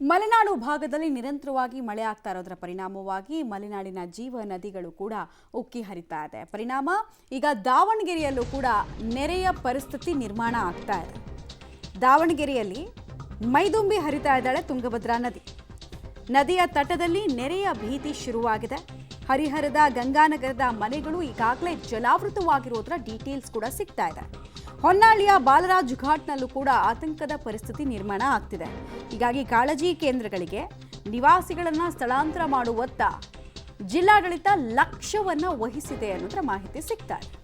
ಮಲೆನಾಡು ಭಾಗದಲ್ಲಿ ನಿರಂತರವಾಗಿ ಮಳೆ ಆಗ್ತಾ ಇರೋದರ ಪರಿಣಾಮವಾಗಿ ಮಲೆನಾಡಿನ ಜೀವ ನದಿಗಳು ಕೂಡ ಉಕ್ಕಿ ಹರಿತಾ ಇದೆ. ಪರಿಣಾಮ ಈಗ ದಾವಣಗೆರೆಯಲ್ಲೂ ಕೂಡ ನೆರೆಯ ಪರಿಸ್ಥಿತಿ ನಿರ್ಮಾಣ ಆಗ್ತಾ ಇದೆ. ದಾವಣಗೆರೆಯಲ್ಲಿ ಮೈದುಂಬಿ ಹರಿತಾ ಇದ್ದಾಳೆ ತುಂಗಭದ್ರಾ ನದಿ. ನದಿಯ ತಟದಲ್ಲಿ ನೆರೆಯ ಭೀತಿ ಶುರುವಾಗಿದೆ. ಹರಿಹರದ ಗಂಗಾನಗರದ ಮನೆಗಳು ಈಗಾಗಲೇ ಜಲಾವೃತವಾಗಿರೋದರ ಡೀಟೇಲ್ಸ್ ಕೂಡ ಸಿಗ್ತಾ ಇದೆ. ಹೊನ್ನಾಳಿಯ ಬಾಲರಾಜ್ ಘಾಟ್ನಲ್ಲೂ ಕೂಡ ಆತಂಕದ ಪರಿಸ್ಥಿತಿ ನಿರ್ಮಾಣ ಆಗ್ತಿದೆ. ಹೀಗಾಗಿ ಕಾಳಜಿ ಕೇಂದ್ರಗಳಿಗೆ ನಿವಾಸಿಗಳನ್ನ ಸ್ಥಳಾಂತರ ಮಾಡುವತ್ತ ಜಿಲ್ಲಾಡಳಿತ ಲಕ್ಷ್ಯವನ್ನ ವಹಿಸಿದೆ ಅನ್ನೋದರ ಮಾಹಿತಿ ಸಿಗ್ತಾ ಇದೆ.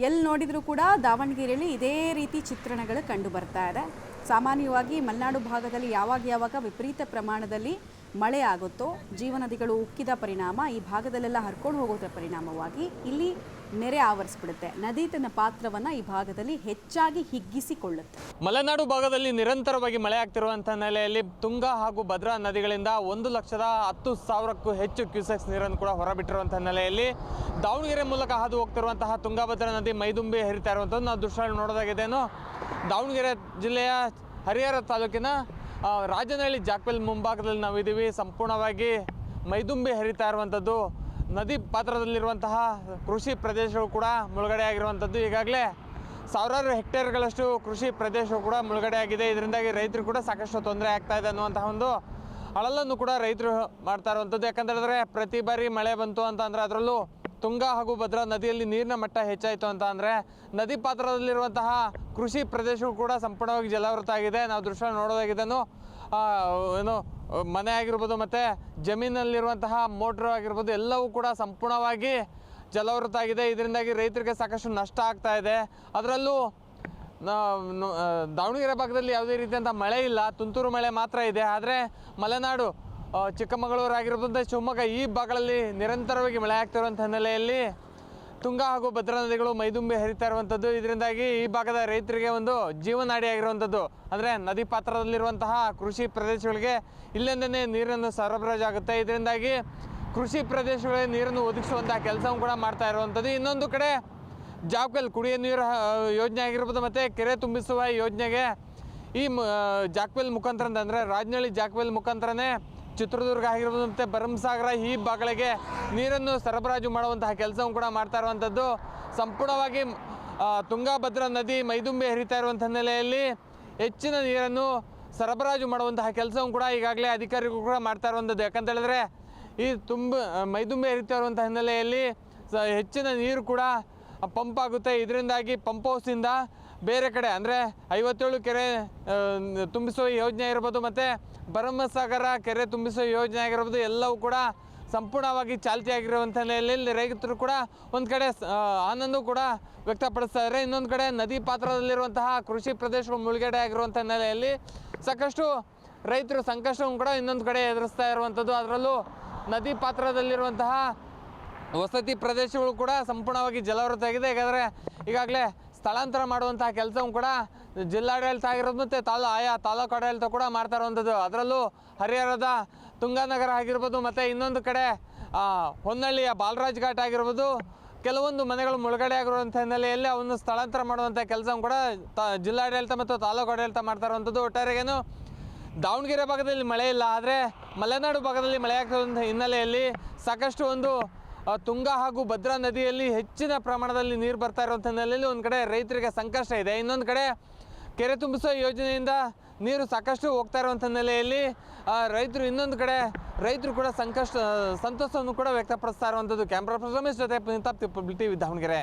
ಎಲ್ಲಿ ನೋಡಿದ್ರೂ ಕೂಡ ದಾವಣಗೆರೆಯಲ್ಲಿ ಇದೇ ರೀತಿ ಚಿತ್ರಣಗಳು ಕಂಡು ಬರ್ತಾ ಇದೆ. ಸಾಮಾನ್ಯವಾಗಿ ಮಲೆನಾಡು ಭಾಗದಲ್ಲಿ ಯಾವಾಗ ವಿಪರೀತ ಪ್ರಮಾಣದಲ್ಲಿ ಮಳೆ ಆಗುತ್ತೋ, ಜೀವನದಿಗಳು ಉಕ್ಕಿದ ಪರಿಣಾಮ ಈ ಭಾಗದಲ್ಲೆಲ್ಲ ಹರ್ಕೊಂಡು ಹೋಗೋದ್ರ ಪರಿಣಾಮವಾಗಿ ಇಲ್ಲಿ ನೆರೆ ಆವರಿಸ್ಬಿಡುತ್ತೆ. ನದಿ ತನ್ನ ಪಾತ್ರವನ್ನು ಈ ಭಾಗದಲ್ಲಿ ಹೆಚ್ಚಾಗಿ ಹಿಗ್ಗಿಸಿಕೊಳ್ಳುತ್ತೆ. ಮಲೆನಾಡು ಭಾಗದಲ್ಲಿ ನಿರಂತರವಾಗಿ ಮಳೆ ಆಗ್ತಿರುವಂಥ ನೆಲೆಯಲ್ಲಿ ತುಂಗಾ ಹಾಗೂ ಭದ್ರಾ ನದಿಗಳಿಂದ 1,10,000ಕ್ಕೂ ಹೆಚ್ಚು ಕ್ಯೂಸೆಕ್ಸ್ ನೀರನ್ನು ಕೂಡ ಹೊರಬಿಟ್ಟಿರುವಂಥ ನೆಲೆಯಲ್ಲಿ ದಾವಣಗೆರೆ ಮೂಲಕ ಹಾದು ಹೋಗ್ತಿರುವಂತಹ ತುಂಗಭದ್ರಾ ನದಿ ಮೈದುಂಬಿ ಹರಿತಾ ಇರುವಂಥದ್ದು ನಾವು ದೃಶ್ಯ ನೋಡೋದಾಗಿದ್ದೇನು. ದಾವಣಗೆರೆ ಜಿಲ್ಲೆಯ ಹರಿಹರ ತಾಲೂಕಿನ ರಾಜನಹಳ್ಳಿ ಜಾಕ್ವೆಲ್ ಮುಂಭಾಗದಲ್ಲಿ ನಾವಿದ್ದೀವಿ. ಸಂಪೂರ್ಣವಾಗಿ ಮೈದುಂಬಿ ಹರಿತಾ ಇರುವಂಥದ್ದು. ನದಿ ಪಾತ್ರದಲ್ಲಿರುವಂತಹ ಕೃಷಿ ಪ್ರದೇಶಗಳು ಕೂಡ ಮುಳುಗಡೆ ಆಗಿರುವಂಥದ್ದು. ಈಗಾಗಲೇ ಸಾವಿರಾರು ಹೆಕ್ಟೇರ್ಗಳಷ್ಟು ಕೃಷಿ ಪ್ರದೇಶವು ಕೂಡ ಮುಳುಗಡೆ ಆಗಿದೆ. ಇದರಿಂದಾಗಿ ರೈತರು ಕೂಡ ಸಾಕಷ್ಟು ತೊಂದರೆ ಆಗ್ತಾ ಇದೆ ಅನ್ನುವಂತಹ ಒಂದು ಅಳಲನ್ನು ಕೂಡ ರೈತರು ಮಾಡ್ತಾ ಇರುವಂಥದ್ದು. ಯಾಕಂತೇಳಿದ್ರೆ ಪ್ರತಿ ಬಾರಿ ಮಳೆ ಬಂತು ಅಂತಂದರೆ ಅದರಲ್ಲೂ ತುಂಗಾ ಹಾಗೂ ಭದ್ರಾ ನದಿಯಲ್ಲಿ ನೀರಿನ ಮಟ್ಟ ಹೆಚ್ಚಾಯಿತು ಅಂತ ಅಂದರೆ ನದಿ ಪಾತ್ರದಲ್ಲಿರುವಂತಹ ಕೃಷಿ ಪ್ರದೇಶವು ಕೂಡ ಸಂಪೂರ್ಣವಾಗಿ ಜಲಾವೃತ ಆಗಿದೆ. ನಾವು ದೃಶ್ಯ ನೋಡೋದಾಗಿದ್ದೇನು. ಏನು ಮನೆ ಆಗಿರ್ಬೋದು ಮತ್ತು ಜಮೀನಲ್ಲಿರುವಂತಹ ಮೋಟ್ರು ಆಗಿರ್ಬೋದು ಎಲ್ಲವೂ ಕೂಡ ಸಂಪೂರ್ಣವಾಗಿ ಜಲಾವೃತ ಆಗಿದೆ. ಇದರಿಂದಾಗಿ ರೈತರಿಗೆ ಸಾಕಷ್ಟು ನಷ್ಟ ಆಗ್ತಾ ಇದೆ. ಅದರಲ್ಲೂ ದಾವಣಗೆರೆ ಭಾಗದಲ್ಲಿ ಯಾವುದೇ ರೀತಿಯಂಥ ಮಳೆ ಇಲ್ಲ, ತುಂತುರು ಮಳೆ ಮಾತ್ರ ಇದೆ. ಆದರೆ ಮಲೆನಾಡು ಚಿಕ್ಕಮಗಳೂರು ಆಗಿರ್ಬೋದು, ಶಿವಮೊಗ್ಗ ಈ ಭಾಗಗಳಲ್ಲಿ ನಿರಂತರವಾಗಿ ಮಳೆ ಆಗ್ತಿರುವಂಥ ಹಿನ್ನೆಲೆಯಲ್ಲಿ ತುಂಗಾ ಹಾಗೂ ಭದ್ರಾ ನದಿಗಳು ಮೈದುಂಬಿ ಹರಿತಾ ಇರುವಂಥದ್ದು. ಇದರಿಂದಾಗಿ ಈ ಭಾಗದ ರೈತರಿಗೆ ಒಂದು ಜೀವನಾಡಿ ಆಗಿರುವಂಥದ್ದು. ಅಂದರೆ ನದಿ ಪಾತ್ರದಲ್ಲಿರುವಂತಹ ಕೃಷಿ ಪ್ರದೇಶಗಳಿಗೆ ಇಲ್ಲಿಂದನೇ ನೀರನ್ನು ಸರಬರಾಜು ಆಗುತ್ತೆ. ಇದರಿಂದಾಗಿ ಕೃಷಿ ಪ್ರದೇಶಗಳಿಗೆ ನೀರನ್ನು ಒದಗಿಸುವಂತಹ ಕೆಲಸವನ್ನು ಕೂಡ ಮಾಡ್ತಾ ಇರುವಂಥದ್ದು. ಇನ್ನೊಂದು ಕಡೆ ಜಾಕ್ವೆಲ್ ಕುಡಿಯೋ ನೀರು ಯೋಜನೆ ಆಗಿರ್ಬೋದು ಮತ್ತು ಕೆರೆ ತುಂಬಿಸುವ ಯೋಜನೆಗೆ ಈ ಜಾಕ್ವೆಲ್ ಮುಖಾಂತರ ಅಂದರೆ ರಾಜನಹಳ್ಳಿ ಜಾಕ್ವೆಲ್ ಮುಖಾಂತರನೇ ಚಿತ್ರದುರ್ಗ ಆಗಿರ್ಬೋದು ಮತ್ತು ಭರಮಸಾಗರ ಈ ಭಾಗಗಳಿಗೆ ನೀರನ್ನು ಸರಬರಾಜು ಮಾಡುವಂತಹ ಕೆಲಸವನ್ನು ಕೂಡ ಮಾಡ್ತಾ ಇರುವಂಥದ್ದು. ಸಂಪೂರ್ಣವಾಗಿ ತುಂಗಾ ಭದ್ರಾ ನದಿ ಮೈದುಂಬಿ ಹರಿತಾ ಇರುವಂಥ ಹಿನ್ನೆಲೆಯಲ್ಲಿ ಹೆಚ್ಚಿನ ನೀರನ್ನು ಸರಬರಾಜು ಮಾಡುವಂತಹ ಕೆಲಸವನ್ನು ಕೂಡ ಈಗಾಗಲೇ ಅಧಿಕಾರಿಗಳು ಕೂಡ ಮಾಡ್ತಾ ಇರುವಂಥದ್ದು. ಯಾಕಂತೇಳಿದ್ರೆ ಈ ಮೈದುಂಬಿ ಹರಿತಾ ಇರುವಂಥ ಹಿನ್ನೆಲೆಯಲ್ಲಿ ಹೆಚ್ಚಿನ ನೀರು ಕೂಡ ಪಂಪ್ ಆಗುತ್ತೆ. ಇದರಿಂದಾಗಿ ಪಂಪ್ ಹೌಸಿಂದ ಬೇರೆ ಕಡೆ ಅಂದರೆ 57 ಕೆರೆ ತುಂಬಿಸುವ ಯೋಜನೆ ಇರ್ಬೋದು ಮತ್ತು ಭರಮಸಾಗರ ಕೆರೆ ತುಂಬಿಸುವ ಯೋಜನೆ ಆಗಿರ್ಬೋದು ಎಲ್ಲವೂ ಕೂಡ ಸಂಪೂರ್ಣವಾಗಿ ಚಾಲ್ತಿಯಾಗಿರುವಂಥ ನೆಲೆಯಲ್ಲಿ ರೈತರು ಕೂಡ ಒಂದು ಕಡೆ ಆನಂದ ಕೂಡ ವ್ಯಕ್ತಪಡಿಸ್ತಾ ಇದ್ದಾರೆ. ಇನ್ನೊಂದು ಕಡೆ ನದಿ ಪಾತ್ರದಲ್ಲಿರುವಂತಹ ಕೃಷಿ ಪ್ರದೇಶಗಳು ಮುಳುಗಡೆ ಆಗಿರುವಂಥ ನೆಲೆಯಲ್ಲಿ ಸಾಕಷ್ಟು ರೈತರು ಸಂಕಷ್ಟವನ್ನು ಕೂಡ ಇನ್ನೊಂದು ಕಡೆ ಎದುರಿಸ್ತಾ ಇರುವಂಥದ್ದು. ಅದರಲ್ಲೂ ನದಿ ಪಾತ್ರದಲ್ಲಿರುವಂತಹ ವಸತಿ ಪ್ರದೇಶಗಳು ಕೂಡ ಸಂಪೂರ್ಣವಾಗಿ ಜಲಾವೃತ ಆಗಿದೆ. ಯಾಕಂದರೆ ಈಗಾಗಲೇ ಸ್ಥಳಾಂತರ ಮಾಡುವಂತಹ ಕೆಲಸವೂ ಕೂಡ ಜಿಲ್ಲಾಡಳಿತ ಆಗಿರೋದು ಮತ್ತು ಆಯಾ ತಾಲೂಕು ಆಡಳಿತ ಕೂಡ ಮಾಡ್ತಾ ಇರುವಂಥದ್ದು. ಅದರಲ್ಲೂ ಹರಿಹರದ ತುಂಗಾನಗರ ಆಗಿರ್ಬೋದು ಮತ್ತು ಇನ್ನೊಂದು ಕಡೆ ಹೊನ್ನಳ್ಳಿಯ ಬಾಲರಾಜ್ ಘಾಟ್ ಆಗಿರ್ಬೋದು ಕೆಲವೊಂದು ಮನೆಗಳು ಮುಳುಗಡೆ ಆಗಿರುವಂಥ ಹಿನ್ನೆಲೆಯಲ್ಲಿ ಅವನ್ನು ಸ್ಥಳಾಂತರ ಮಾಡುವಂಥ ಕೆಲಸವೂ ಕೂಡ ಜಿಲ್ಲಾಡಳಿತ ಮತ್ತು ತಾಲೂಕು ಆಡಳಿತ ಮಾಡ್ತಾ ಇರುವಂಥದ್ದು. ಒಟ್ಟಾರೆಗೇನು ದಾವಣಗೆರೆ ಭಾಗದಲ್ಲಿ ಮಳೆ ಇಲ್ಲ, ಆದರೆ ಮಲೆನಾಡು ಭಾಗದಲ್ಲಿ ಮಳೆ ಆಗ್ತಿರುವಂಥ ಹಿನ್ನೆಲೆಯಲ್ಲಿ ಸಾಕಷ್ಟು ಒಂದು ತುಂಗಾ ಹಾಗೂ ಭದ್ರಾ ನದಿಯಲ್ಲಿ ಹೆಚ್ಚಿನ ಪ್ರಮಾಣದಲ್ಲಿ ನೀರು ಬರ್ತಾ ಇರುವಂಥ ಹಿನ್ನೆಲೆಯಲ್ಲಿ ಒಂದು ಕಡೆ ರೈತರಿಗೆ ಸಂಕಷ್ಟ ಇದೆ. ಇನ್ನೊಂದು ಕಡೆ ಕೆರೆ ತುಂಬಿಸುವ ಯೋಜನೆಯಿಂದ ನೀರು ಸಾಕಷ್ಟು ಹೋಗ್ತಾ ಇರುವಂಥ ಹಿನ್ನೆಲೆಯಲ್ಲಿ ಇನ್ನೊಂದು ಕಡೆ ರೈತರು ಕೂಡ ಸಂತೋಷವನ್ನು ಕೂಡ ವ್ಯಕ್ತಪಡಿಸ್ತಾ ಇರುವಂಥದ್ದು. ಕ್ಯಾಮ್ರಾ ಪರ್ಸನ್ ಜೊತೆ ಟಿವಿ ದಾವಣಗೆರೆ.